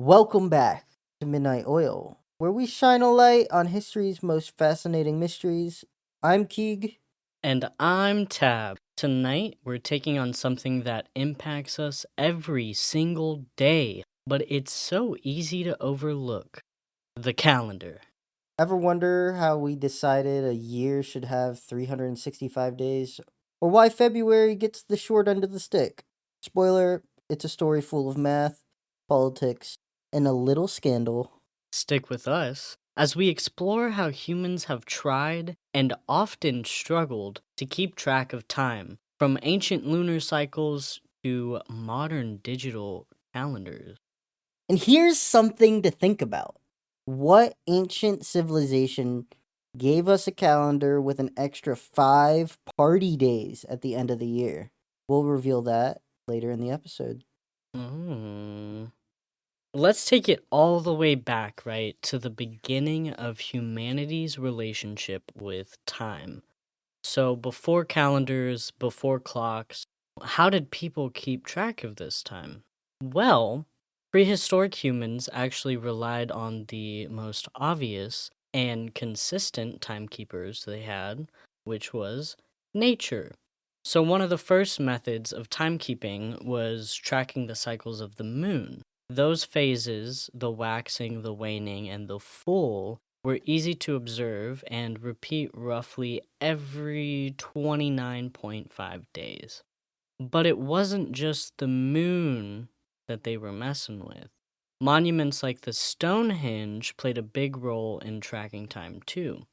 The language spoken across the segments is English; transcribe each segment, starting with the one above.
Welcome back to Midnight Oil, where we shine a light on history's most fascinating mysteries. I'm Keeg. And I'm Tab. Tonight, we're taking on something that impacts us every single day, but it's so easy to overlook the calendar. Ever wonder how we decided a year should have 365 days? Or why February gets the short end of the stick? Spoiler, it's a story full of math, politics, and a little scandal. Stick with us as we explore how humans have tried and often struggled to keep track of time, from ancient lunar cycles to modern digital calendars. And here's something to think about. What ancient civilization gave us a calendar with an extra 5 party days at the end of the year? We'll reveal that later in the episode. Mm. Let's take it all the way back, right, to the beginning of humanity's relationship with time. So, before calendars, before clocks, how did people keep track of this time? Well, prehistoric humans actually relied on the most obvious and consistent timekeepers they had, which was nature. So, one of the first methods of timekeeping was tracking the cycles of the moon. Those phases, the waxing, the waning, and the full, were easy to observe and repeat roughly every 29.5 days. But it wasn't just the moon that they were messing with. Monuments like the Stonehenge played a big role in tracking time too.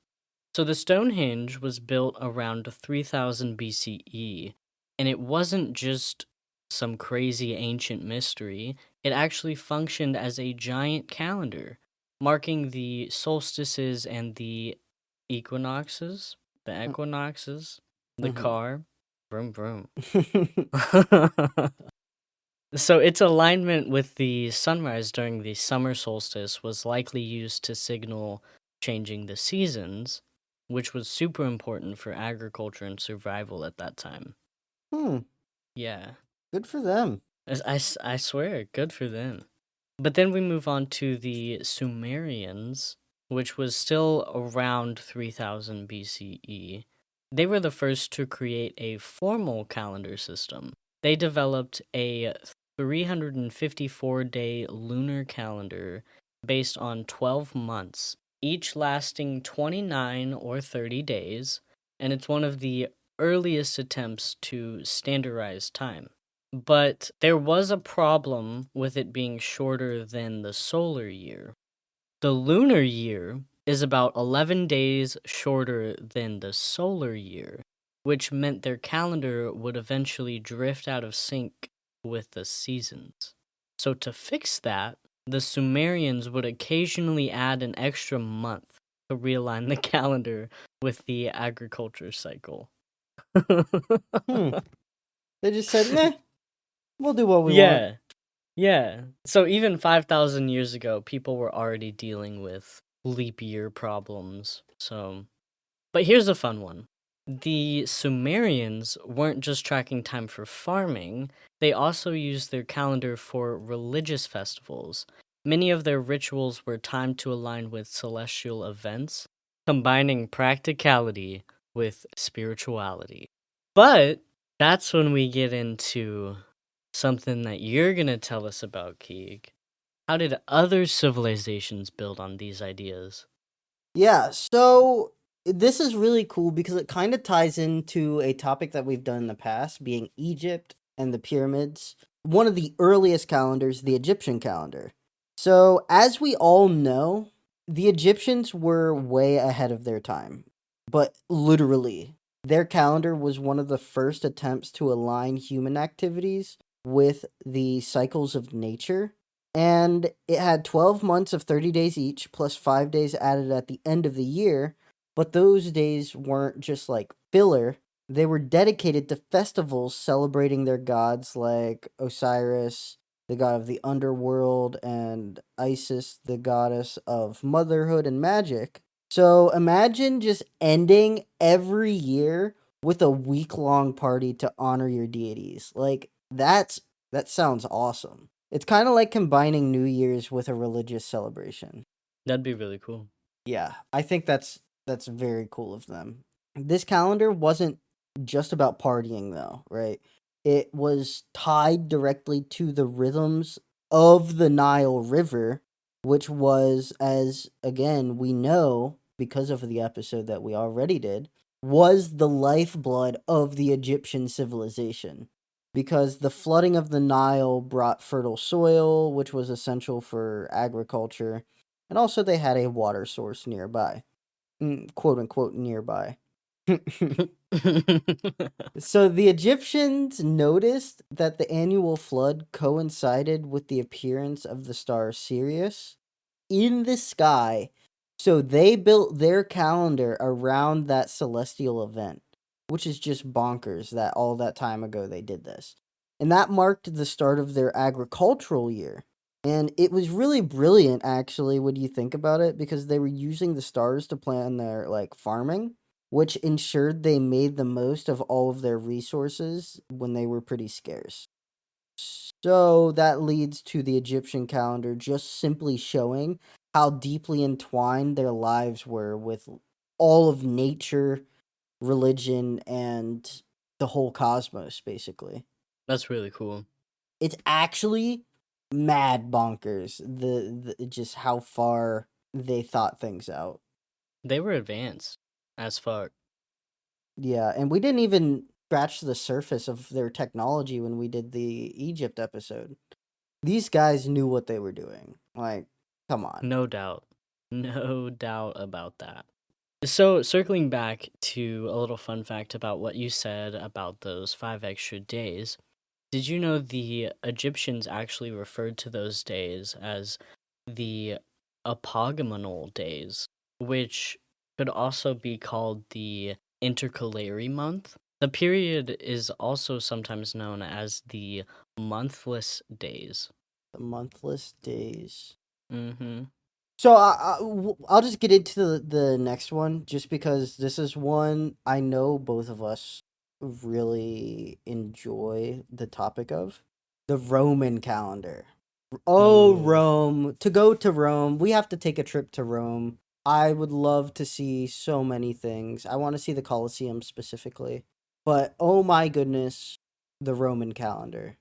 So the Stonehenge was built around 3000 BCE, and it wasn't just some crazy ancient mystery. It actually functioned as a giant calendar, marking the solstices and the equinoxes, the Mm, equinoxes, the mhm. car, vroom vroom. So its alignment with the sunrise during the summer solstice was likely used to signal changing the seasons, which was super important for agriculture and survival at that time. Hmm, Yeah, good for them. I swear, good for them. But then we move on to the Sumerians, which was still around 3000 BCE. They were the first to create a formal calendar system. They developed a 354-day lunar calendar based on 12 months, each lasting 29 or 30 days, and it's one of the earliest attempts to standardize time. But there was a problem with it being shorter than the solar year. The lunar year is about 11 days shorter than the solar year, which meant their calendar would eventually drift out of sync with the seasons. So, to fix that, the Sumerians would occasionally add an extra month to realign the calendar with the agriculture cycle. Hmm, they just said, meh, we'll do what we want. Yeah. Yeah. So even 5,000 years ago, people were already dealing with leap year problems. But here's a fun one. The Sumerians weren't just tracking time for farming, they also used their calendar for religious festivals. Many of their rituals were timed to align with celestial events, combining practicality with spirituality. But that's when we get into something that you're going to tell us about, Keeg. How did other civilizations build on these ideas? Yeah, so this is really cool because it kind of ties into a topic that we've done in the past, being Egypt and the pyramids. One of the earliest calendars, the Egyptian calendar. So, as we all know, the Egyptians were way ahead of their time, but literally, their calendar was one of the first attempts to align human activities with the cycles of nature, and it had 12 months of 30 days each, plus 5 days added at the end of the year. But those days weren't just like filler, they were dedicated to festivals celebrating their gods like Osiris, the god of the underworld, and Isis, the goddess of motherhood and magic. So imagine just ending every year with a week long party to honor your deities. Like, that sounds awesome. It's kind of like combining New Year's with a religious celebration. That'd be really cool. Yeah, I think that's very cool of them. This calendar wasn't just about partying though, right? It was tied directly to the rhythms of the Nile River, which was, as again we know because of the episode that we already did, was the lifeblood of the Egyptian civilization. Because the flooding of the Nile brought fertile soil, which was essential for agriculture, and also they had a water source nearby, quote unquote nearby. So the Egyptians noticed that the annual flood coincided with the appearance of the star Sirius in the sky. So they built their calendar around that celestial event, which is just bonkers that all that time ago they did this. And that marked the start of their agricultural year. And it was really brilliant actually when you think about it, because they were using the stars to plan their like farming, which ensured they made the most of all of their resources when they were pretty scarce. So that leads to the Egyptian calendar just simply showing how deeply entwined their lives were with all of nature, religion, and the whole cosmos, basically. That's really cool. It's actually mad bonkers, the just how far they thought things out. They were advanced as fuck. Yeah, and we didn't even scratch the surface of their technology when we did the Egypt episode. These guys knew what they were doing. Like, come on. No doubt. No doubt about that. So, circling back to a little fun fact about what you said about those 5 extra days, did you know the Egyptians actually referred to those days as the apogymonal days, which could also be called the intercalary month? The period is also sometimes known as the monthless days. The monthless days. Mm-hmm. So I'll just get into the next one just because this is one I know both of us really enjoy the topic of. The Roman calendar. Oh, Oh, Rome. To go to Rome, we have to take a trip to Rome. I would love to see so many things. I want to see the Colosseum specifically. But oh my goodness, the Roman calendar.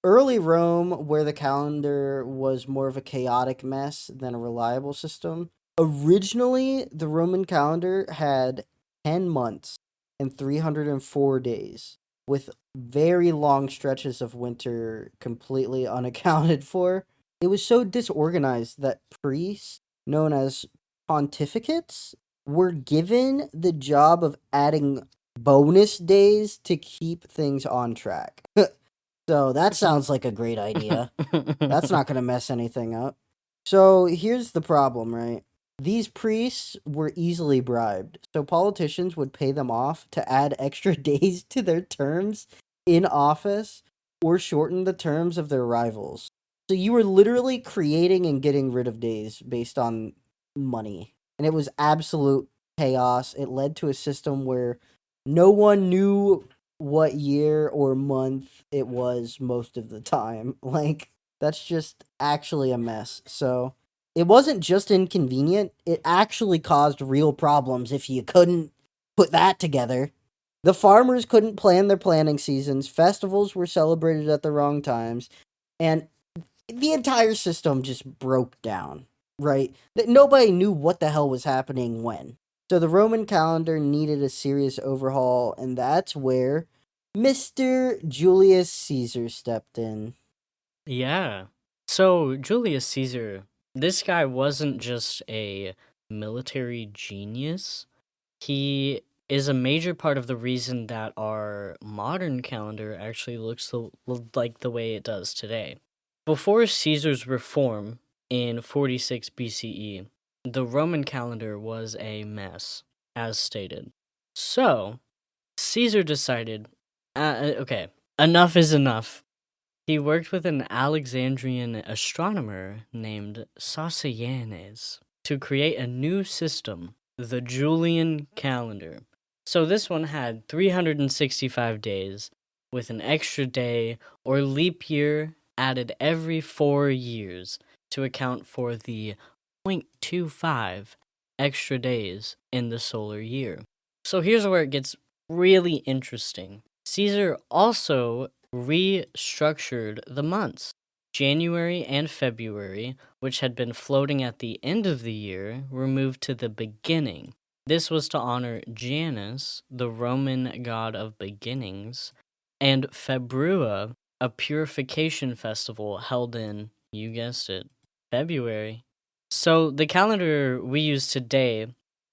Early Rome, where the calendar was more of a chaotic mess than a reliable system, originally the Roman calendar had 10 months and 304 days, with very long stretches of winter completely unaccounted for. It was so disorganized that priests, known as pontificates, were given the job of adding bonus days to keep things on track. So that sounds like a great idea. That's not going to mess anything up. So here's the problem, right? These priests were easily bribed. So politicians would pay them off to add extra days to their terms in office or shorten the terms of their rivals. So you were literally creating and getting rid of days based on money. And it was absolute chaos. It led to a system where no one knew what year or month it was most of the time. Like, that's just actually a mess. So, it wasn't just inconvenient, it actually caused real problems if you couldn't put that together. The farmers couldn't plan their planting seasons, festivals were celebrated at the wrong times, and the entire system just broke down, right? That nobody knew what the hell was happening when. So the Roman calendar needed a serious overhaul, and that's where Mr. Julius Caesar stepped in. yeah. So, Julius Caesar, this guy wasn't just a military genius. He is a major part of the reason that our modern calendar actually looks like the way it does today. Before Caesar's reform in 46 BCE, the Roman calendar was a mess, as stated. So, Caesar decided, okay, enough is enough. He worked with an Alexandrian astronomer named Sosianes to create a new system, the Julian calendar. So this one had 365 days with an extra day or leap year added every 4 years to account for the 0.25 extra days in the solar year. So here's where it gets really interesting. Caesar also restructured the months. January and February, which had been floating at the end of the year, were moved to the beginning. This was to honor Janus, the Roman god of beginnings, and Februa, a purification festival held in, you guessed it, February. So the calendar we use today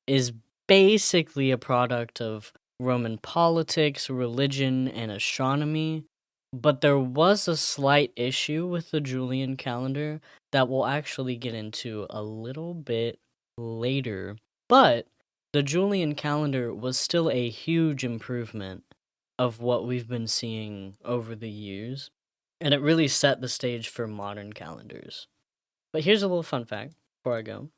is basically a product of Roman politics, religion, and astronomy, but there was a slight issue with the Julian calendar that we'll actually get into a little bit later. But the Julian calendar was still a huge improvement of what we've been seeing over the years, and it really set the stage for modern calendars. But here's a little fun fact before I go.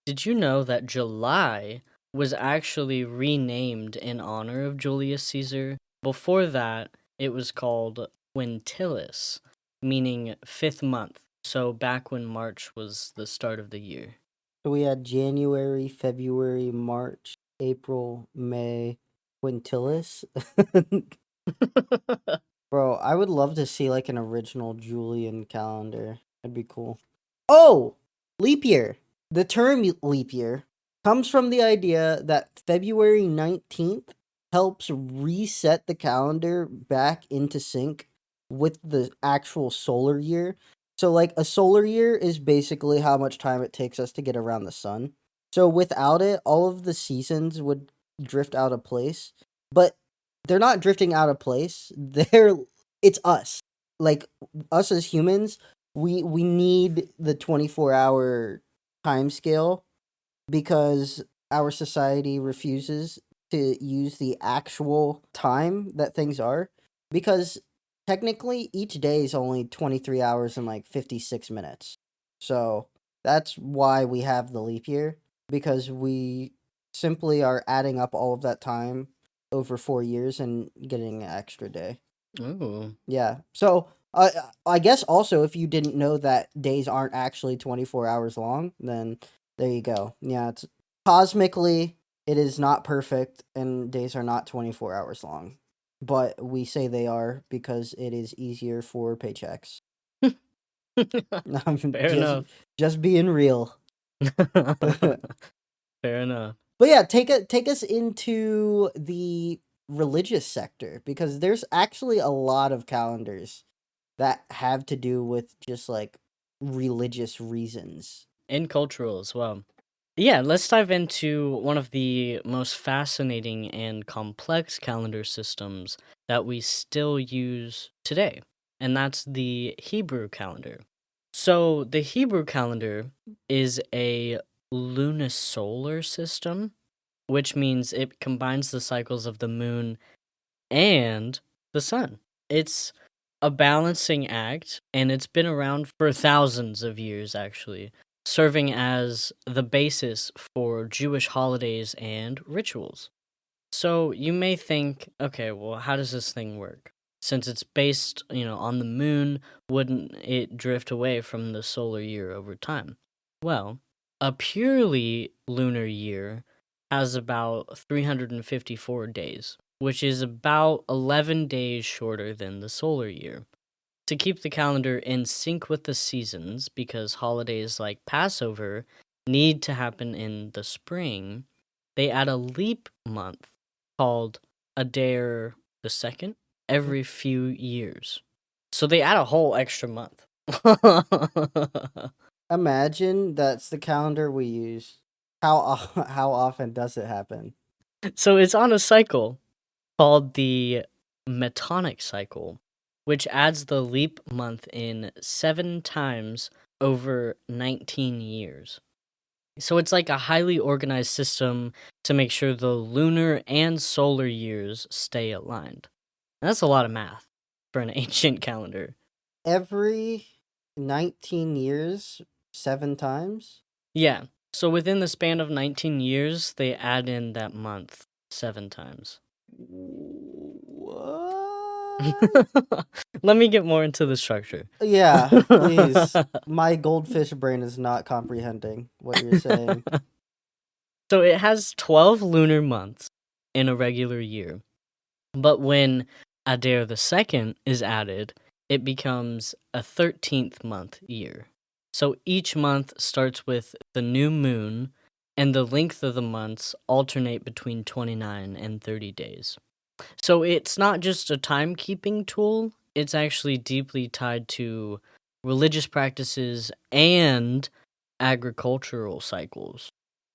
Did you know that July was actually renamed in honor of Julius Caesar? Before that, it was called Quintilis, meaning fifth month. So back when March was the start of the year. So we had January, February, March, April, May, Quintilis. Bro, I would love to see like an original Julian calendar. That'd be cool. Oh, leap year. The term leap year comes from the idea that February 19th helps reset the calendar back into sync with the actual solar year. So, like, a solar year is basically how much time it takes us to get around the sun. So, without it, all of the seasons would drift out of place. But they're not drifting out of place. It's us. Like, us as humans, we need the 24-hour time scale because our society refuses to use the actual time that things are, because technically each day is only 23 hours and like 56 minutes. So that's why we have the leap year, because we simply are adding up all of that time over 4 years and getting an extra day. Ooh. Yeah. So I guess also, if you didn't know that days aren't actually 24 hours long, then there you go. Yeah, it's cosmically it is not perfect and days are not 24 hours long. But we say they are because it is easier for paychecks. I'm Fair enough. just being real. Fair enough. But yeah, take us into the religious sector, because there's actually a lot of calendars that have to do with just like religious reasons. And cultural as well. Yeah, let's dive into one of the most fascinating and complex calendar systems that we still use today, and that's the Hebrew calendar. So, the Hebrew calendar is a lunisolar system, which means it combines the cycles of the moon and the sun. It's a balancing act, and it's been around for thousands of years, actually, serving as the basis for Jewish holidays and rituals. So you may think, okay, well, how does this thing work? Since it's based, on the moon, wouldn't it drift away from the solar year over time? Well, a purely lunar year has about 354 days, which is about 11 days shorter than the solar year. To keep the calendar in sync with the seasons, because holidays like Passover need to happen in the spring, they add a leap month called Adar the second every few years. So they add a whole extra month. Imagine that's the calendar we use. How often does it happen? So it's on a cycle called the Metonic cycle, which adds the leap month in 7 times over 19 years. So it's like a highly organized system to make sure the lunar and solar years stay aligned. And that's a lot of math for an ancient calendar. Every 19 years, 7 times? Yeah. So within the span of 19 years, they add in that month 7 times. What? Let me get more into the structure. Yeah, please. My goldfish brain is not comprehending what you're saying. So it has 12 lunar months in a regular year. But when Adair the second is added, it becomes a 13th month year. So each month starts with the new moon, and the length of the months alternate between 29 and 30 days. So it's not just a timekeeping tool, it's actually deeply tied to religious practices and agricultural cycles.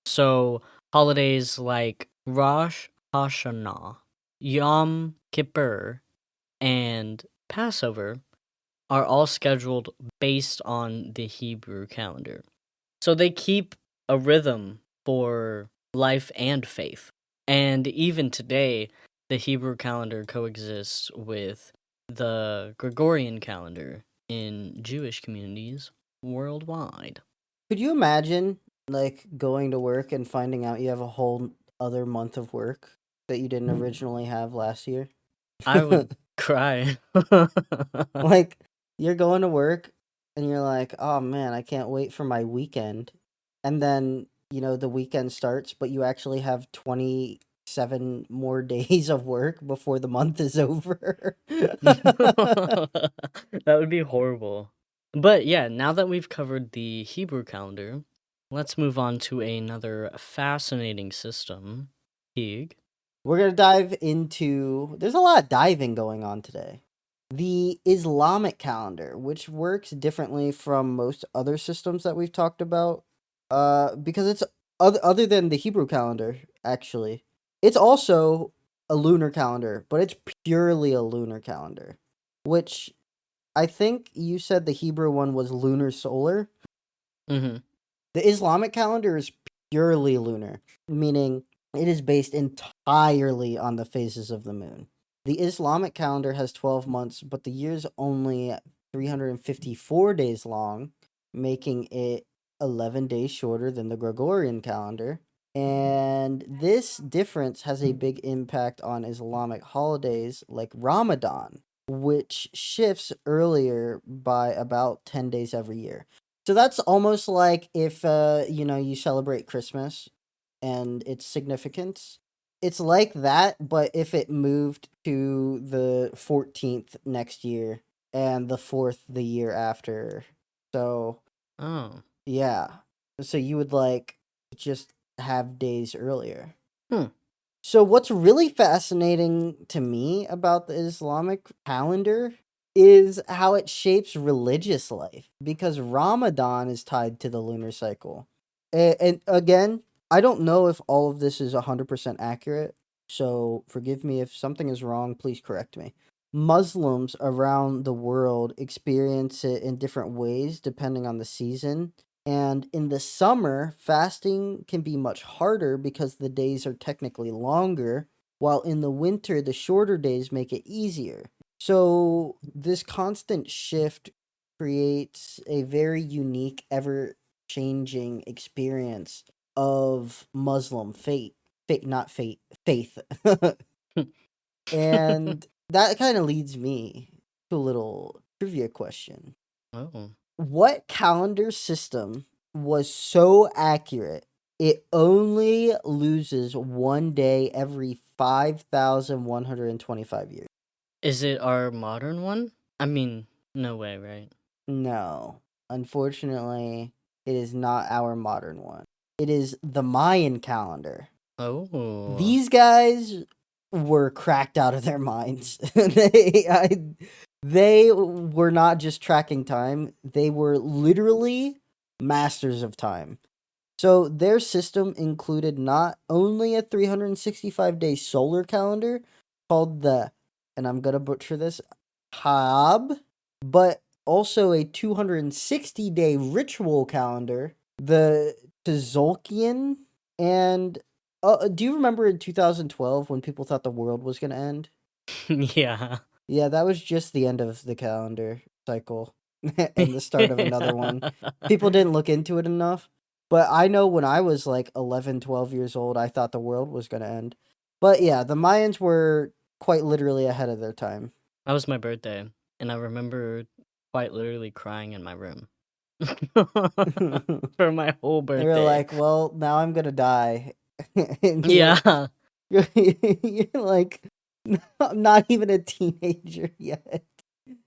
So holidays like Rosh Hashanah, Yom Kippur, and Passover are all scheduled based on the Hebrew calendar. So they keep a rhythm for life and faith. And even today, the Hebrew calendar coexists with the Gregorian calendar in Jewish communities worldwide. Could you imagine like going to work and finding out you have a whole other month of work that you didn't originally have last year? I would cry. Like you're going to work and you're like, "Oh man, I can't wait for my weekend." And then, the weekend starts, but you actually have 27 more days of work before the month is over. That would be horrible. But yeah, now that we've covered the Hebrew calendar, let's move on to another fascinating system, Hig. We're going to dive into there's a lot of diving going on today. The Islamic calendar, which works differently from most other systems that we've talked about, because it's other than the Hebrew calendar, actually. It's also a lunar calendar, but it's purely a lunar calendar, which I think you said the Hebrew one was lunar solar. Mm-hmm. The Islamic calendar is purely lunar, meaning it is based entirely on the phases of the moon. The Islamic calendar has 12 months, but the year's only 354 days long, making it 11 days shorter than the Gregorian calendar. And this difference has a big impact on Islamic holidays like Ramadan, which shifts earlier by about 10 days every year. So that's almost like if you celebrate Christmas and its significance. It's like that, but if it moved to the 14th next year and the 4th the year after. So, Oh. yeah. So you would like just have days earlier. Hmm. So what's really fascinating to me about the Islamic calendar is how it shapes religious life because Ramadan is tied to the lunar cycle. And again, I don't know if all of this is 100% accurate, so forgive me if something is wrong, please correct me. Muslims around the world experience it in different ways depending on the season. And in the summer, fasting can be much harder because the days are technically longer, while in the winter, the shorter days make it easier. So, this constant shift creates a very unique, ever changing experience of Muslim faith. Faith, not fate, faith. And that kind of leads me to a little trivia question. Oh. What calendar system was so accurate it only loses one day every 5,125 years? Is it our modern one? I mean, no way, right? No. Unfortunately, it is not our modern one. It is the Mayan calendar. Oh. These guys were cracked out of their minds. They were not just tracking time, they were literally masters of time. So their system included not only a 365-day solar calendar called and I'm going to butcher this, Hab, but also a 260-day ritual calendar, the Tzolk'in, and do you remember in 2012 when people thought the world was going to end? Yeah. Yeah, that was just the end of the calendar cycle and the start of another one. People didn't look into it enough. But I know when I was like 11, 12 years old, I thought the world was going to end. But yeah, the Mayans were quite literally ahead of their time. That was my birthday, and I remember quite literally crying in my room for my whole They were birthday. like, well, now I'm gonna die. And Yeah, you're like, I'm not even a teenager yet.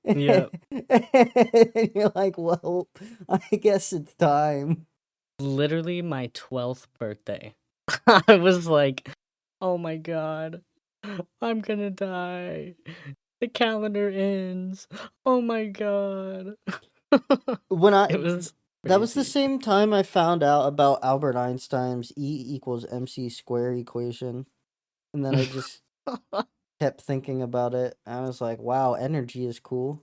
yeah. And you're like, well, I guess it's time. Literally my 12th birthday. I was like, oh my god, I'm gonna die. The calendar ends. Oh my god. When It was that was the crazy. same time I found out about Albert Einstein's E=mc square equation. And then I just kept thinking about it. I was like, wow, energy is cool.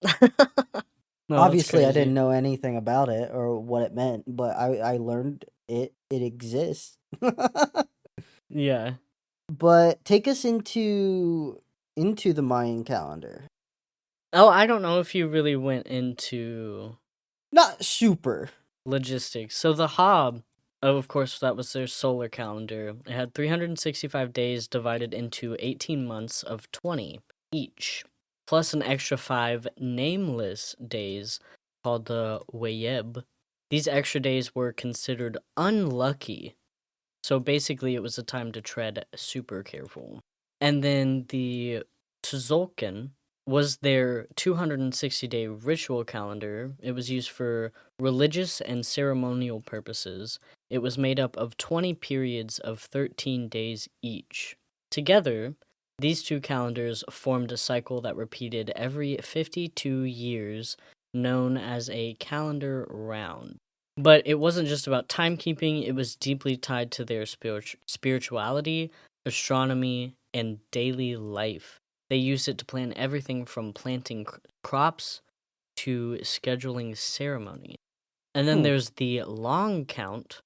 No, that's Obviously, I didn't crazy. know anything about it or what it meant, but I learned it exists. Yeah. But take us into the Mayan calendar. Oh, I don't know if you really went into Not super. logistics. So the Hob, oh, of course, that was their solar calendar. It had 365 days divided into 18 months of 20 each, plus an extra 5 nameless days called the Wayeb. These extra days were considered unlucky. So basically, it was a time to tread super careful. And then the Tzolk'in was their 260-day ritual calendar. It was used for religious and ceremonial purposes. It was made up of 20 periods of 13 days each. Together, these two calendars formed a cycle that repeated every 52 years, known as a calendar round. But it wasn't just about timekeeping, it was deeply tied to their spirituality, astronomy, and daily life. They used it to plan everything from planting crops to scheduling ceremonies. And then Hmm. there's the long count,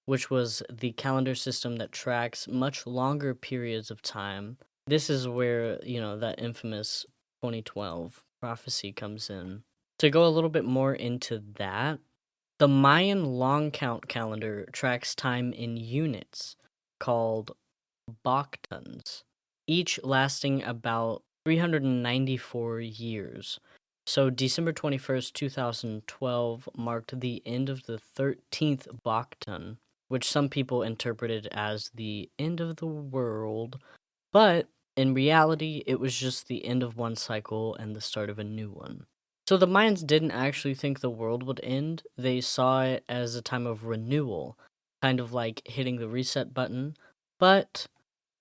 which was the calendar system that tracks much longer periods of time. This is where, that infamous 2012 prophecy comes in. To go a little bit more into that, the Mayan long count calendar tracks time in units called Baktons, each lasting about 394 years. So December 21st, 2012 marked the end of the 13th Bakton, which some people interpreted as the end of the world, but in reality, it was just the end of one cycle and the start of a new one. So the Mayans didn't actually think the world would end. They saw it as a time of renewal, kind of like hitting the reset button. But,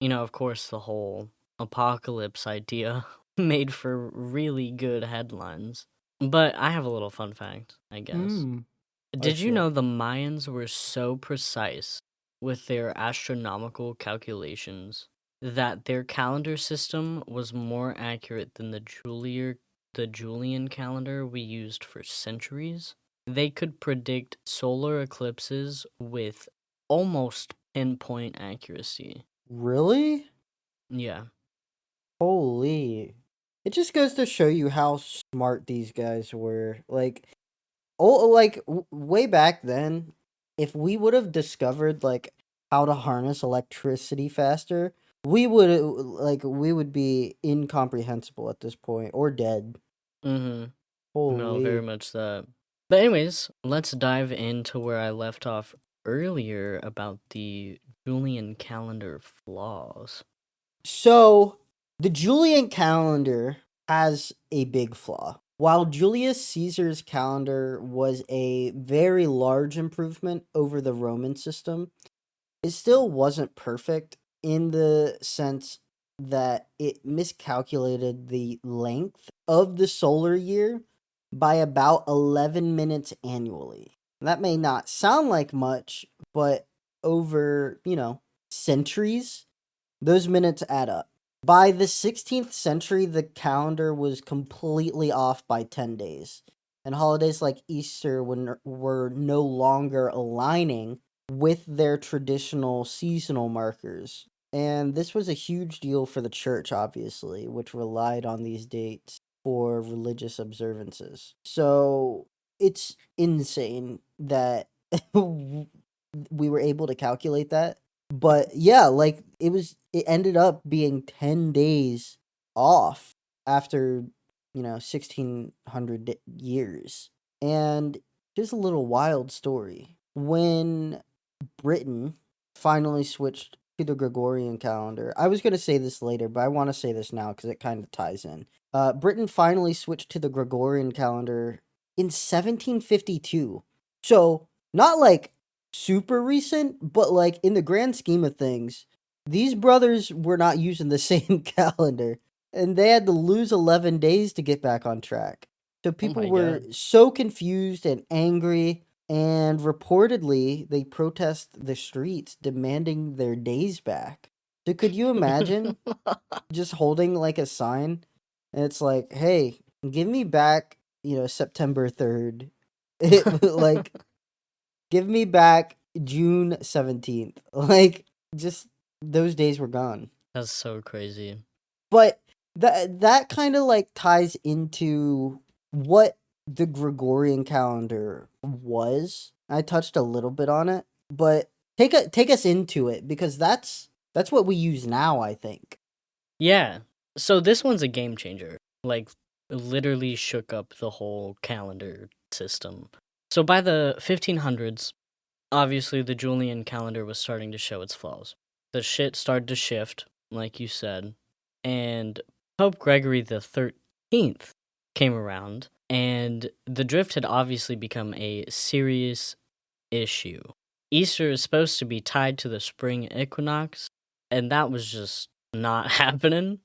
of course, the whole apocalypse idea made for really good headlines. But I have a little fun fact, I guess. Hmm. Oh Did you shit. know the Mayans were so precise with their astronomical calculations that their calendar system was more accurate than the Julian calendar we used for centuries? They could predict solar eclipses with almost pinpoint accuracy. Really? Yeah. Holy. It just goes to show you how smart these guys were. Like, oh, like way back then, if we would have discovered like how to harness electricity faster, we would be incomprehensible at this point or dead. Mhm. No, very Holy. much that. But anyways, let's dive into where I left off earlier about the Julian calendar flaws. So, the Julian calendar has a big flaw. While Julius Caesar's calendar was a very large improvement over the Roman system, it still wasn't perfect in the sense that it miscalculated the length of the solar year by about 11 minutes annually. That may not sound like much, but over, centuries, those minutes add up. By the 16th century, the calendar was completely off by 10 days, and holidays like Easter were no longer aligning with their traditional seasonal markers. And this was a huge deal for the church, obviously, which relied on these dates for religious observances. So it's insane that we were able to calculate that. But yeah, like it ended up being 10 days off. after 1600 years. And here's a little wild story. When Britain finally switched to the Gregorian calendar, I was going to say this later, but I want to say this now because it kind of ties in. Britain finally switched to the Gregorian calendar in 1752. So, not like super recent, but like in the grand scheme of things, these brothers were not using the same calendar, and they had to lose 11 days to get back on track. So Oh people my were god. so confused and angry, and reportedly they protest the streets demanding their days back. So could you imagine just holding like a sign and it's like, "Hey, give me back, September 3rd." Like give me back June 17th. Like just those days were gone. That's so crazy. But that kind of like ties into what the Gregorian calendar was. I touched a little bit on it, but take us into it because that's what we use now, I think. Yeah. So this one's a game changer. Like, literally shook up the whole calendar system. So by the 1500s, obviously the Julian calendar was starting to show its flaws. The shit started to shift, like you said, and Pope Gregory the 13th came around, and the drift had obviously become a serious issue. Easter is supposed to be tied to the spring equinox, and that was just not happening.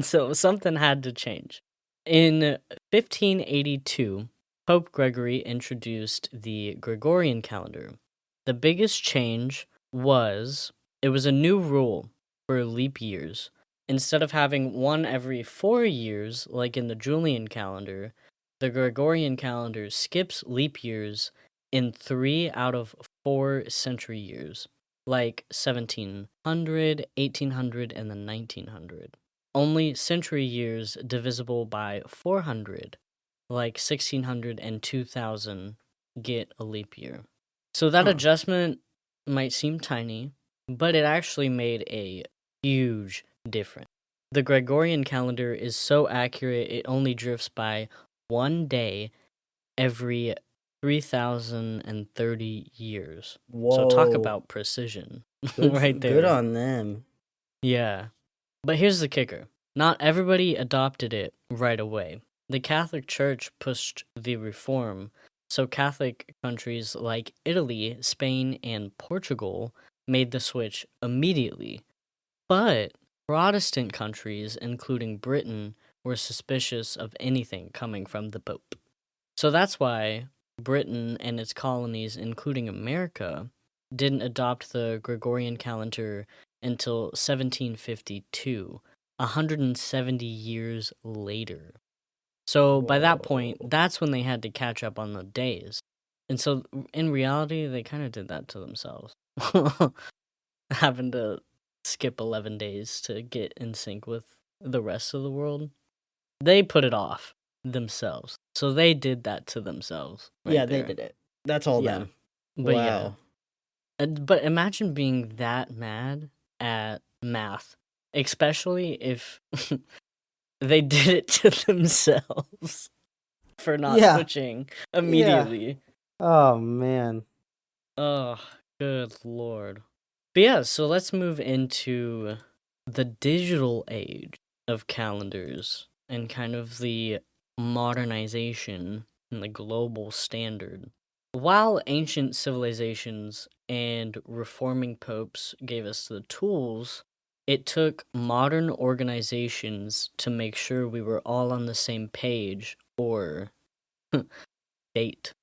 So something had to change. In 1582, Pope Gregory introduced the Gregorian calendar. The biggest change was it was a new rule for leap years. Instead of having one every 4 years, like in the Julian calendar, the Gregorian calendar skips leap years in 3 out of 4 century years, like 1700, 1800, and then 1900. Only century years divisible by 400, like 1600 and 2000, get a leap year. So that Huh. adjustment might seem tiny, but it actually made a huge difference. The Gregorian calendar is so accurate it only drifts by 1 day every 3030 years. So talk Whoa. about precision Good right good there. on them. Yeah. But here's the kicker. Not everybody adopted it right away. The Catholic Church pushed the reform, so Catholic countries like Italy, Spain, and Portugal made the switch immediately. But Protestant countries, including Britain, were suspicious of anything coming from the Pope. So that's why Britain and its colonies, including America, didn't adopt the Gregorian calendar until 1752, 170 years later. So by that point, Whoa. that's when they had to catch up on the days. And so in reality, they kind of did that to themselves. Having to skip 11 days to get in sync with the rest of the world. They put it off themselves. So they did that to themselves Yeah, right they there. did it. That's all Yeah. them. But yeah. Wow. But imagine being that mad at math, especially if they did it to themselves for not Yeah. switching Yeah. immediately. Oh man. Oh, good lord. But yeah, so let's move into the digital age of calendars and kind of the modernization and the global standard. While ancient civilizations and reforming popes gave us the tools, it took modern organizations to make sure we were all on the same page or date.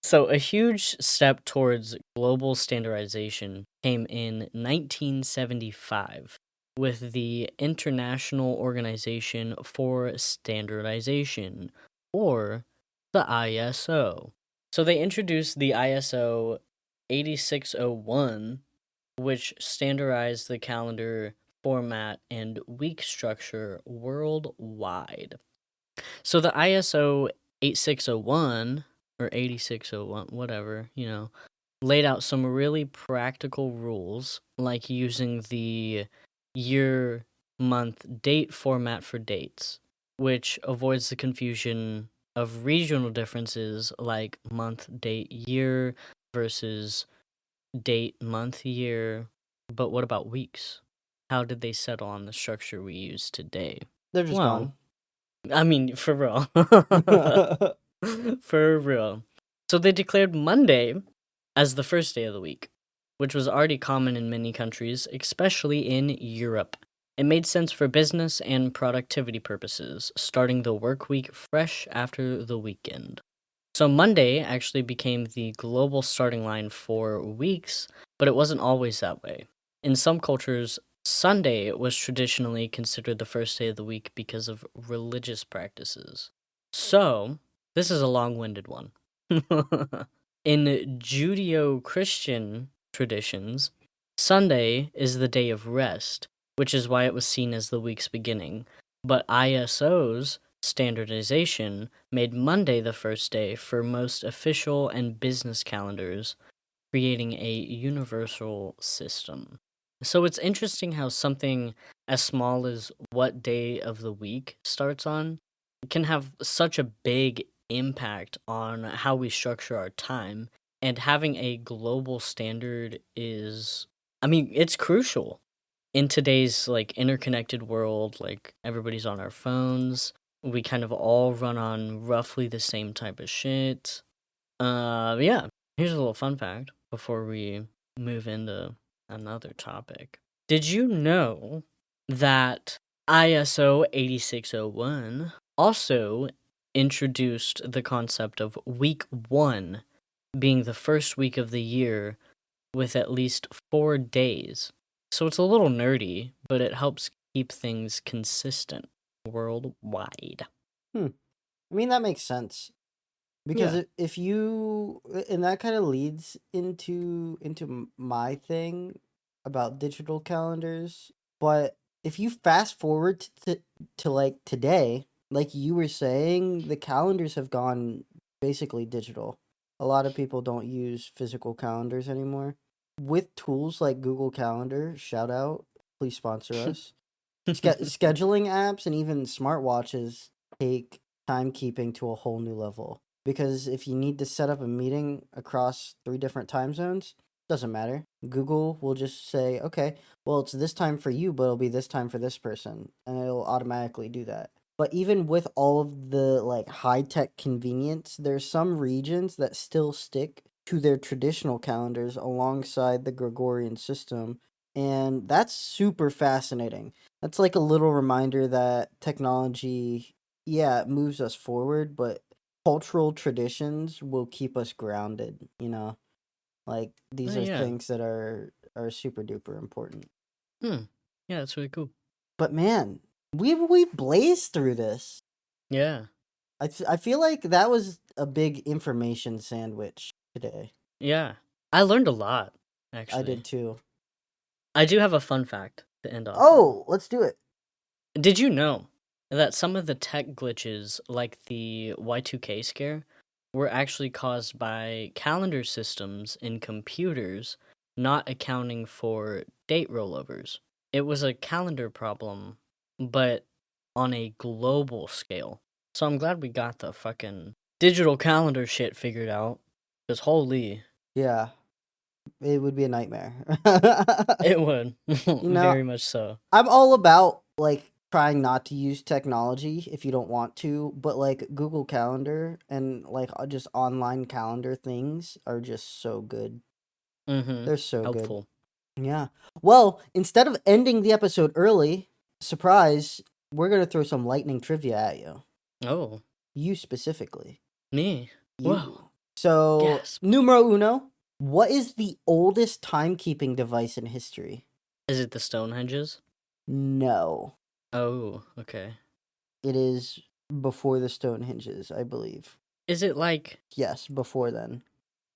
So, a huge step towards global standardization came in 1975 with the International Organization for Standardization, or the ISO. So, they introduced the ISO 8601, which standardized the calendar format and week structure worldwide. So the ISO 8601 or 8601, whatever, laid out some really practical rules, like using the year, month, date format for dates, which avoids the confusion of regional differences like month, date, year versus date, month, year. But what about weeks? How did they settle on the structure we use today? They're just Well, gone. I mean, for real. For real. So they declared Monday as the first day of the week, which was already common in many countries, especially in Europe. It made sense for business and productivity purposes, starting the work week fresh after the weekend. So Monday actually became the global starting line for weeks, but it wasn't always that way. In some cultures, Sunday was traditionally considered the first day of the week because of religious practices. So, this is a long winded one. In Judeo Christian traditions, Sunday is the day of rest, which is why it was seen as the week's beginning. But ISO's standardization made Monday the first day for most official and business calendars, creating a universal system. So it's interesting how something as small as what day of the week starts on can have such a big impact on how we structure our time. And having a global standard is, I mean, it's crucial in today's like interconnected world. Like everybody's on our phones. We kind of all run on roughly the same type of shit. Yeah. Here's a little fun fact before we move into another topic. Did you know that ISO 8601 also introduced the concept of week 1 being the first week of the year with at least 4 days? So it's a little nerdy, but it helps keep things consistent worldwide. Hmm. I mean, that makes sense. Because Yeah. if you and that kind of leads into my thing about digital calendars, but if you fast forward to like today, like you were saying, the calendars have gone basically digital. A lot of people don't use physical calendars anymore. With tools like Google Calendar, shout out, please sponsor us. Scheduling apps and even smartwatches take timekeeping to a whole new level. Because if you need to set up a meeting across 3 different time zones, doesn't matter. Google will just say, okay, well, it's this time for you, but it'll be this time for this person. And it'll automatically do that. But even with all of the like high tech convenience, there's some regions that still stick to their traditional calendars alongside the Gregorian system. And that's super fascinating. That's like a little reminder that technology, yeah, it moves us forward, but cultural traditions will keep us grounded, you know? Like Oh, these are yeah. things that are super duper important. Hmm. Yeah, that's really cool. But man, we blazed through this. Yeah. I feel like that was a big information sandwich today. Yeah. I learned a lot, I did actually. too. I do have a fun fact to end off on. Oh, let's do it. Did you know that some of the tech glitches, like the Y2K scare, were actually caused by calendar systems in computers not accounting for date rollovers? It was a calendar problem, but on a global scale. So I'm glad we got the fucking digital calendar shit figured out. Because holy, Yeah, it would be a nightmare. it would. You know, Very much so. I'm all about like trying not to use technology if you don't want to, but like Google Calendar and like just online calendar things are just so good. Mm-hmm. They're so good. Helpful. Yeah. Well, instead of ending the episode early, surprise, we're going to throw some lightning trivia at you. Oh, You specifically. me. Whoa. You. So, Gasp. numero uno, what is the oldest timekeeping device in history? Is it the Stonehenges? No. Oh, okay. It is before the Stonehenges, I believe. Is it like Yes, before then.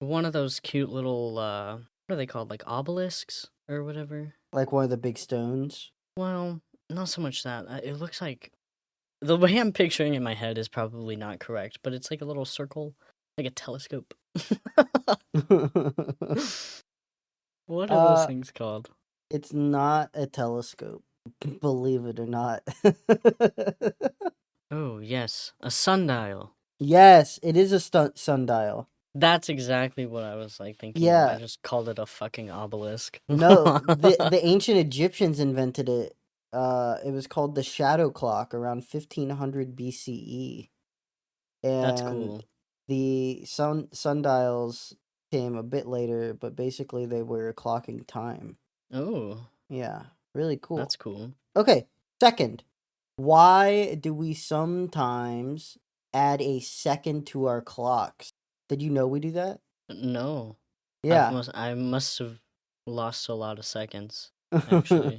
one of those cute little what are they called? Like obelisks or whatever? Like one of the big stones. Well, not so much that. It looks like the way I'm picturing it in my head is probably not correct, but it's like a little circle Like a telescope. What are those things called? It's not a telescope, believe it or not. Oh, yes, a sundial. Yes, it is a sundial. That's exactly what I was like thinking of. I Yeah, just called it a fucking obelisk. no, the ancient Egyptians invented it. It was called the shadow clock around 1500 BCE, That's and cool. the sundials came a bit later, but basically they were clocking time. Oh, Yeah, really cool. that's cool. Okay, second, why do we sometimes add a second to our clocks? Did you know we do that? No, Yeah. I must have lost a lot of seconds, actually.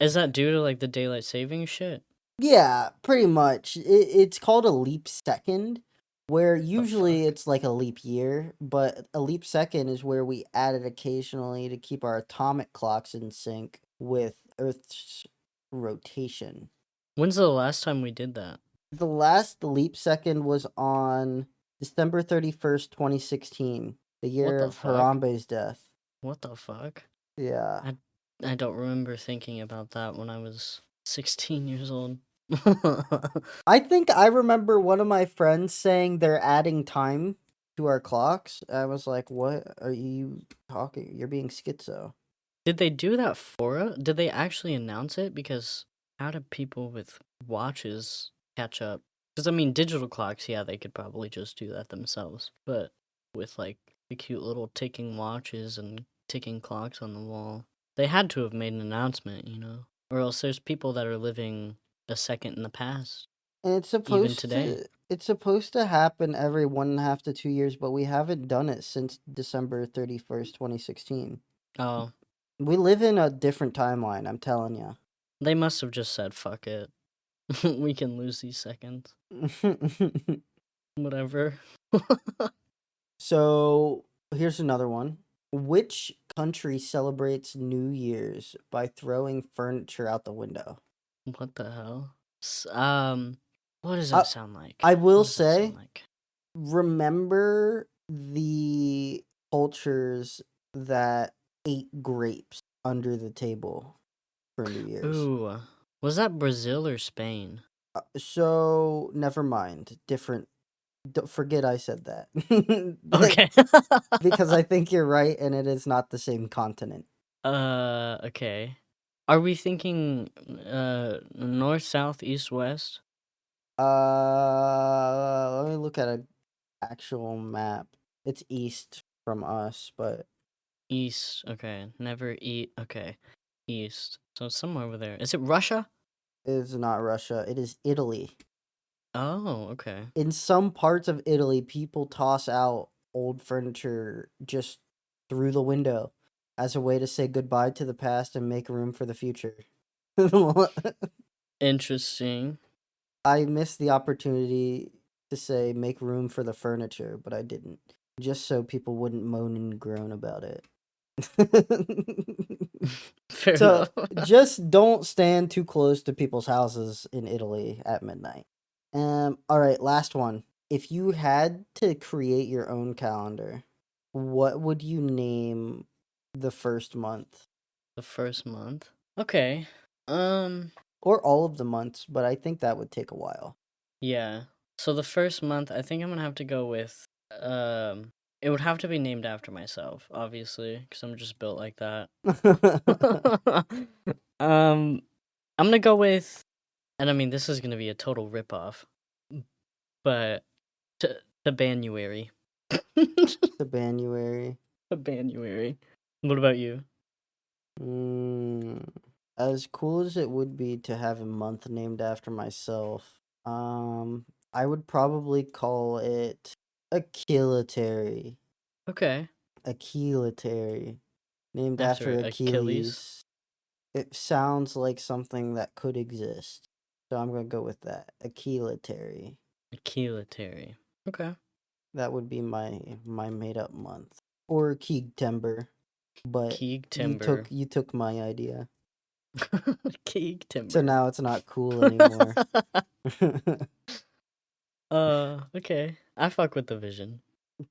Is that due to like the daylight saving shit? Yeah, pretty much. It's called a leap second, where The usually fuck? it's like a leap year, but a leap second is where we add it occasionally to keep our atomic clocks in sync with Earth's rotation. When's the last time we did that? The last leap second was on December 31st, 2016, the What year the of fuck? Harambe's death. What the fuck? Yeah. I I don't remember thinking about that when I was 16 years old. I think I remember one of my friends saying they're adding time to our clocks. I was like, "What are you talking? You're being schizo." Did they do that for us? Did they actually announce it? Because how do people with watches catch up? Because I mean, digital clocks, yeah, they could probably just do that themselves. But with like the cute little ticking watches and ticking clocks on the wall, they had to have made an announcement, you know? Or else there's people that are living a second in the past, And even today. it's supposed to happen every 1.5 to 2 years, but we haven't done it since December 31st, 2016. Oh, We live in a different timeline, I'm telling you. they must have just said, fuck it. We can lose these seconds. Whatever. So here's another one. Which country celebrates New Year's by throwing furniture out the window? What the hell? What does I, that sound like? I will What does that sound say, like? remember the cultures that ate grapes under the table for New Year's. Ooh, was that Brazil or Spain? So never mind. Different. Forget I said that. Okay. Because I think you're right, and it is not the same continent. Okay. Are we thinking north, south, east, west? Let me look at an actual map. It's east from us, but East. Okay. Never eat. Okay. East. So it's somewhere over there. Is it Russia? it is not Russia. It is Italy. Oh, okay. In some parts of Italy, people toss out old furniture just through the window as a way to say goodbye to the past and make room for the future. Interesting. I missed the opportunity to say make room for the furniture, but I didn't. Just so people wouldn't moan and groan about it. Fair So enough. just don't stand too close to people's houses in Italy at midnight. All right, last one. If you had to create your own calendar, what would you name the first month? The first month. Okay. Um, Or all of the months, but I think that would take a while. yeah. So the first month, I think I'm gonna have to go with it would have to be named after myself, obviously, because I'm just built like that. um, I'm gonna go with, and I mean this is gonna be a total ripoff, but to January. The January. January. What about you? Mm, as cool as it would be to have a month named after myself, I would probably call it Achilitary. Okay. Achilitary. Named After after Achilles. Achilles. It sounds like something that could exist. So I'm gonna go with that. Achilitary. Achilitary. Okay. That would be my made up month. Or Keegtember. But Keeg you Timber. took my idea. Keeg So Timber. now it's not cool anymore. Okay. I fuck with the vision.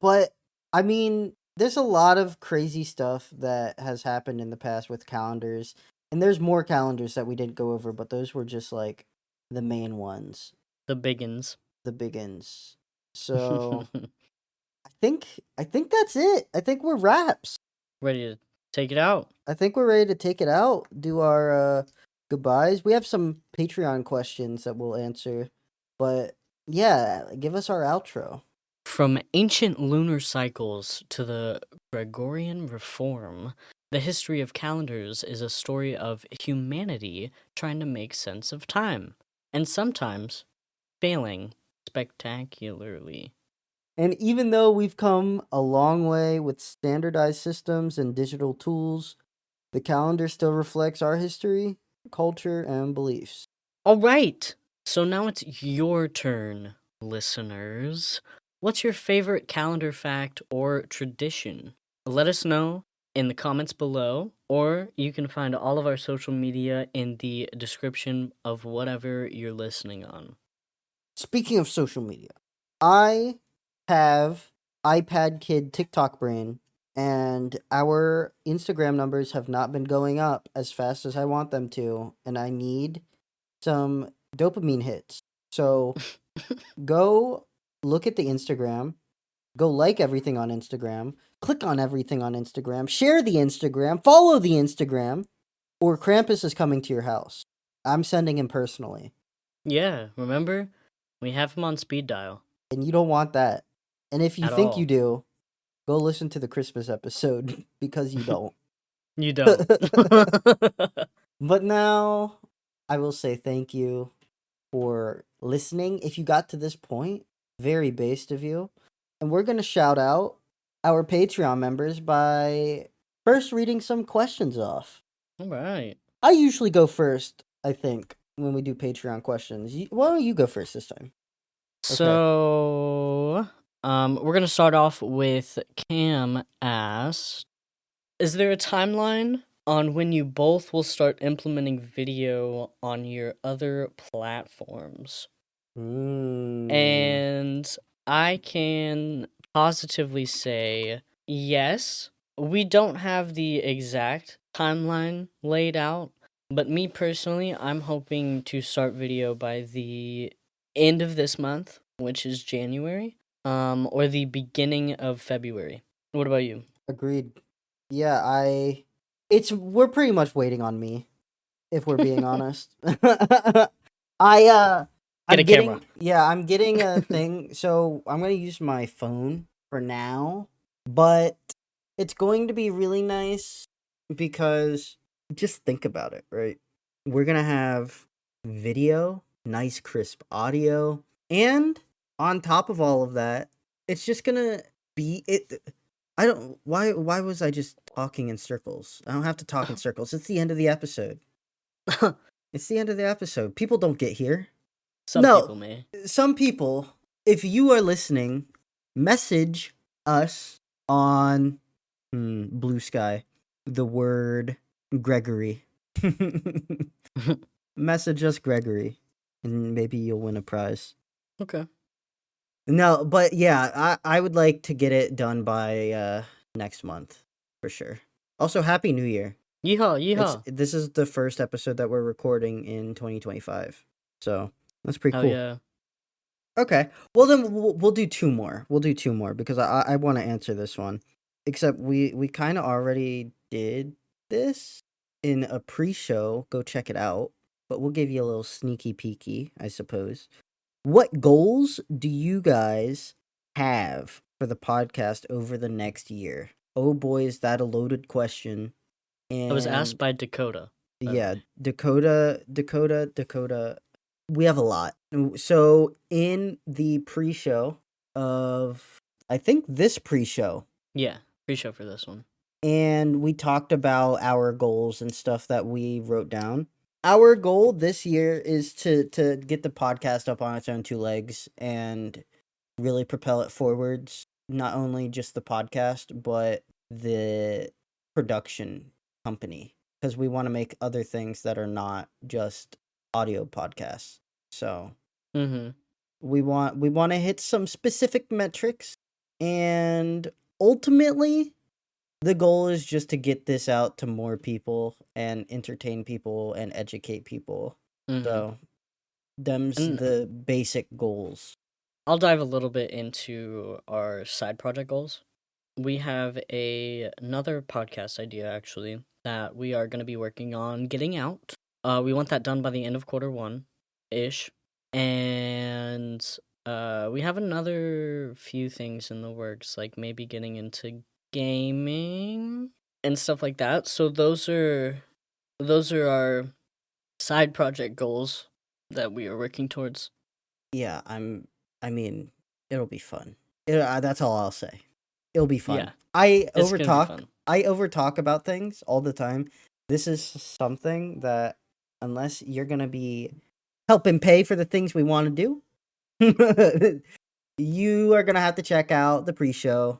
But I mean, there's a lot of crazy stuff that has happened in the past with calendars, and there's more calendars that we didn't go over, but those were just like the main ones, The biggins. the big ins. So I think that's it. I think we're wraps. Ready to take it out? I think we're ready to take it out. Do our goodbyes. We have some Patreon questions that we'll answer, but yeah, give us our outro. From ancient lunar cycles to the Gregorian reform, the history of calendars is a story of humanity trying to make sense of time, and sometimes failing spectacularly. And even though we've come a long way with standardized systems and digital tools, the calendar still reflects our history, culture, and beliefs. All right, so now it's your turn, listeners. What's your favorite calendar fact or tradition? Let us know in the comments below, or you can find all of our social media in the description of whatever you're listening on. Speaking of social media, I have iPad kid TikTok brain, and our Instagram numbers have not been going up as fast as I want them to, and I need some dopamine hits. So go look at the Instagram, go like everything on Instagram, click on everything on Instagram, share the Instagram, follow the Instagram, or Krampus is coming to your house. I'm sending him personally. Yeah, remember? We have him on speed dial. And you don't want that. And if you At think you all. do, go listen to the Christmas episode because you don't. You don't. But now I will say thank you for listening. If you got to this point, very based of you. And we're going to shout out our Patreon members by first reading some questions off. All right. I usually go first, I think, when we do Patreon questions. Why don't you go first this time? Okay. So, we're gonna start off with Cam asked, "Is there a timeline on when you both will start implementing video on your other platforms?" Mm, And I can positively say yes. We don't have the exact timeline laid out, but me personally, I'm hoping to start video by the end of this month, which is January, or the beginning of February. What about you? agreed. Yeah, we're pretty much waiting on me, if we're being honest. I Get a camera. I'm getting a thing, so I'm gonna use my phone for now, but it's going to be really nice because just think about it, right? We're gonna have video, nice crisp audio, and on top of all of that, it's just gonna be it. I don't. Why was I just talking in circles? I don't have to talk in circles. It's the end of the episode. It's the end of the episode. People don't get here. Some No, people may. some people, if you are listening, message us on BlueSky the word Gregory. Message us Gregory, and maybe you'll win a prize. Okay. No, but yeah, I would like to get it done by next month for sure. Also, Happy New Year. Yeehaw, yeehaw. This is the first episode that we're recording in 2025. So, that's pretty Hell cool. yeah. Okay. Well then we'll do two more. We'll do two more because I want to answer this one. Except we kind of already did this in a pre-show. Go check it out. But we'll give you a little sneaky peeky, I suppose. What goals do you guys have for the podcast over the next year? Oh boy, is that a loaded question. I was asked And by Dakota, by the yeah, way. Dakota. We have a lot. So in the pre-show of, I think this pre-show, Yeah, pre-show for this one. and we talked about our goals and stuff that we wrote down. Our goal this year is to get the podcast up on its own two legs and really propel it forwards. Not only just the podcast, but the production company, because we want to make other things that are not just audio podcasts. So Mm-hmm. We want to hit some specific metrics, and ultimately the goal is just to get this out to more people and entertain people and educate people. Mm-hmm. So them's And the basic goals. I'll dive a little bit into our side project goals. We have another podcast idea actually that we are going to be working on getting out. We want that done by the end of quarter one ish. And we have another few things in the works, like maybe getting into gaming and stuff like that. So those are our side project goals that we are working towards. Yeah, I mean, it'll be fun. That's all I'll say. It'll be fun. Yeah, it's gonna be fun. I overtalk about things all the time. This is something that, unless you're gonna be helping pay for the things we want to do, you are gonna have to check out the pre-show,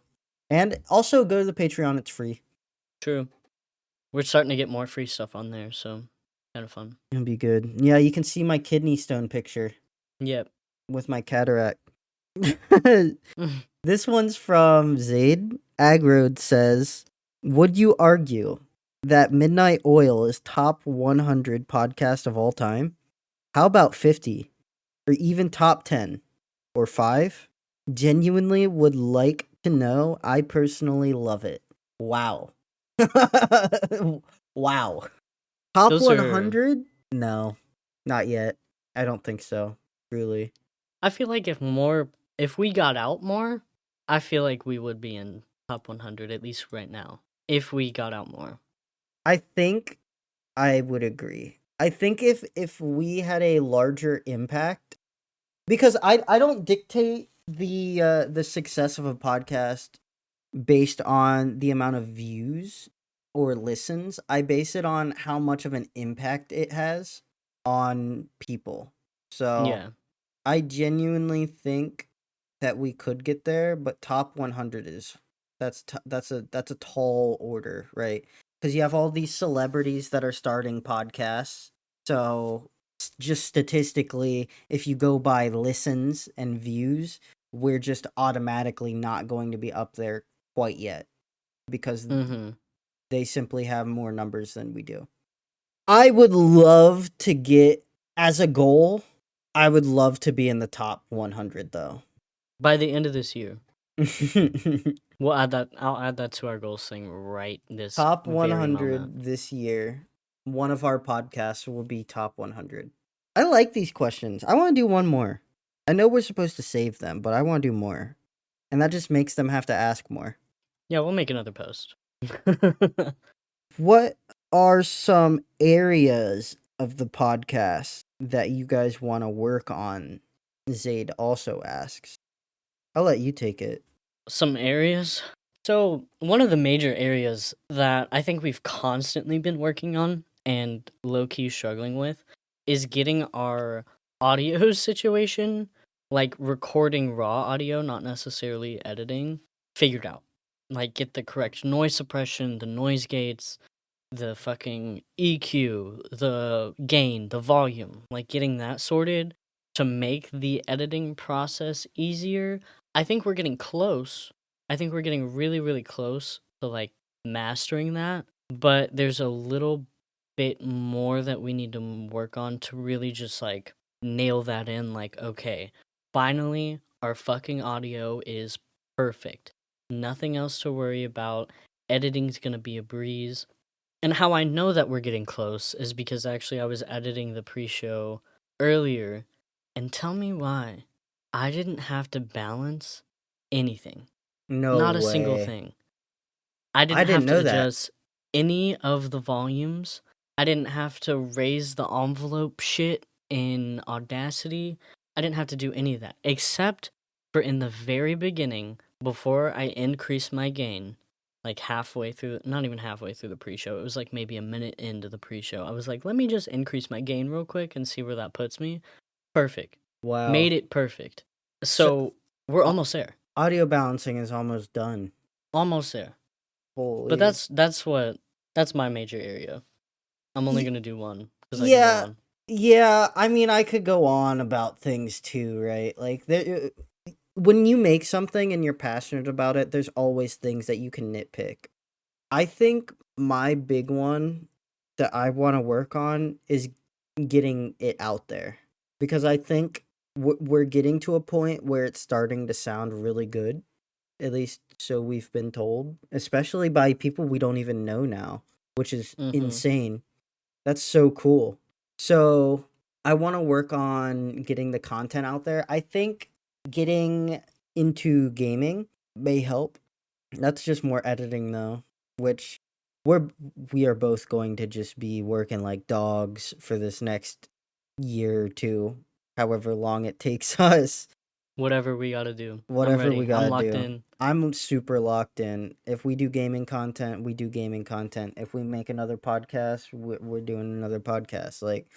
and also go to the Patreon. It's free. True. We're starting to get more free stuff on there, so kind of fun. It'll be good. Yeah, you can see my kidney stone picture Yep. with my cataract. This one's from Zaid. Agrod says, would you argue that Midnight Oil is top 100 podcast of all time? How about 50? Or even top 10? Or 5? Genuinely would like to know. I personally love it. Wow. Wow. Top Those are 100? No, not yet. I don't think so. Truly. I feel like if we got out more, I feel like we would be in top 100 at least right now. If we got out more. I think I would agree. I think if we had a larger impact, because I don't dictate the success of a podcast based on the amount of views or listens. I base it on how much of an impact it has on people. So Yeah. I genuinely think that we could get there, but top 100 is that's a tall order, right? Because you have all these celebrities that are starting podcasts. So just statistically, if you go by listens and views, we're just automatically not going to be up there quite yet, because Mhm. they simply have more numbers than we do. I would love to get, as a goal, I would love to be in the top 100 though. By the end of this year. I'll add that to our goals thing right this Top very moment. 100 this year. One of our podcasts will be top 100. I like these questions. I want to do one more. I know we're supposed to save them, but I want to do more. And that just makes them have to ask more. Yeah, we'll make another post. What are some areas of the podcast that you guys want to work on? Zaid also asks. I'll let you take it. Some areas. So, one of the major areas that I think we've constantly been working on and low key struggling with is getting our audio situation, like recording raw audio, not necessarily editing, figured out. Like, get the correct noise suppression, the noise gates, the fucking EQ, the gain, the volume, like getting that sorted to make the editing process easier. I think we're getting close. I think we're getting really, really close to like mastering that. But there's a little bit more that we need to work on to really just like nail that in. Like, okay, finally, our fucking audio is perfect. Nothing else to worry about. Editing's gonna be a breeze. And how I know that we're getting close is because actually I was editing the pre-show earlier, and tell me why I didn't have to balance anything. No Not a single way. thing. I I didn't didn't have to know that. adjust any of the volumes. I didn't have to raise the envelope shit in Audacity. I didn't have to do any of that except for in the very beginning before I increased my gain, like halfway through, not even halfway through the pre-show. It was like maybe a minute into the pre-show. I was like, let me just increase my gain real quick and see where that puts me. Perfect. Wow. Made it perfect. So So, we're au- almost there. audio balancing is almost done. Almost there. But Holy. that's my major area. I'm only Y- gonna do one because I can go yeah, on. Yeah, I mean, I could go on about things too, right? Like, when you make something and you're passionate about it, there's always things that you can nitpick. I think my big one that I want to work on is getting it out there because I think we're getting to a point where it's starting to sound really good, at least so we've been told, especially by people we don't even know now, which is Mm-hmm. insane. That's so cool. So I want to work on getting the content out there. I think getting into gaming may help. That's just more editing though, which we're we are both going to just be working like dogs for this next year or two, however long it takes us. Whatever we gotta do. I'm Whatever we ready. I'm gotta locked do. in. I'm super locked in. If we do gaming content, we do gaming content. If we make another podcast, we're doing another podcast. Like,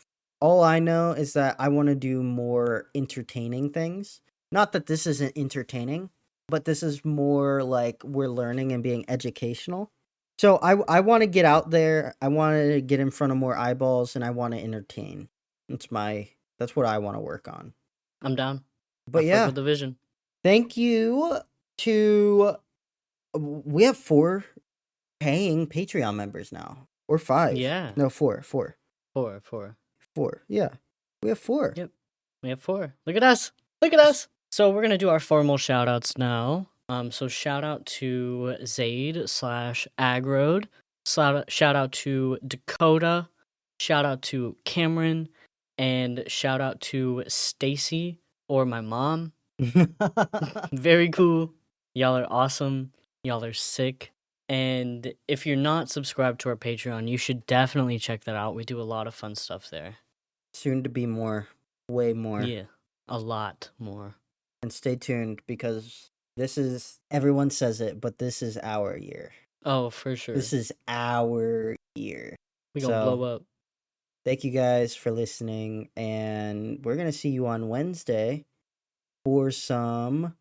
all I know is that I want to do more entertaining things. Not that this isn't entertaining, but this is more like we're learning and being educational. So I want to get out there. I want to get in front of more eyeballs, and I want to entertain. That's what I want to work on. I'm down. I But fuck yeah, with the vision. thank you to we have 4 paying Patreon members now. Or 5. Yeah. No, 4, 4, Four. Four. 4. Yeah. We have 4. Yep. We have four. Look at us. Look at us. So we're gonna do our formal shout outs now. So shout out to Zaid slash Agrode. Shout out to Dakota. Shout out to Cameron. And shout out to Stacy or my mom. Very cool. Y'all are awesome. Y'all are sick. And if you're not subscribed to our Patreon, you should definitely check that out. We do a lot of fun stuff there. Soon to be more, way more. Yeah, a lot more. And stay tuned because this is everyone says it, but this is our year. Oh, for sure. This is our year. We gonna blow up. Thank you guys for listening, and we're gonna see you on Wednesday for some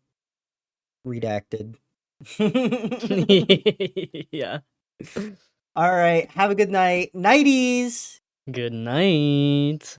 redacted. Yeah. All right. Have a good night. Nighties. Good night.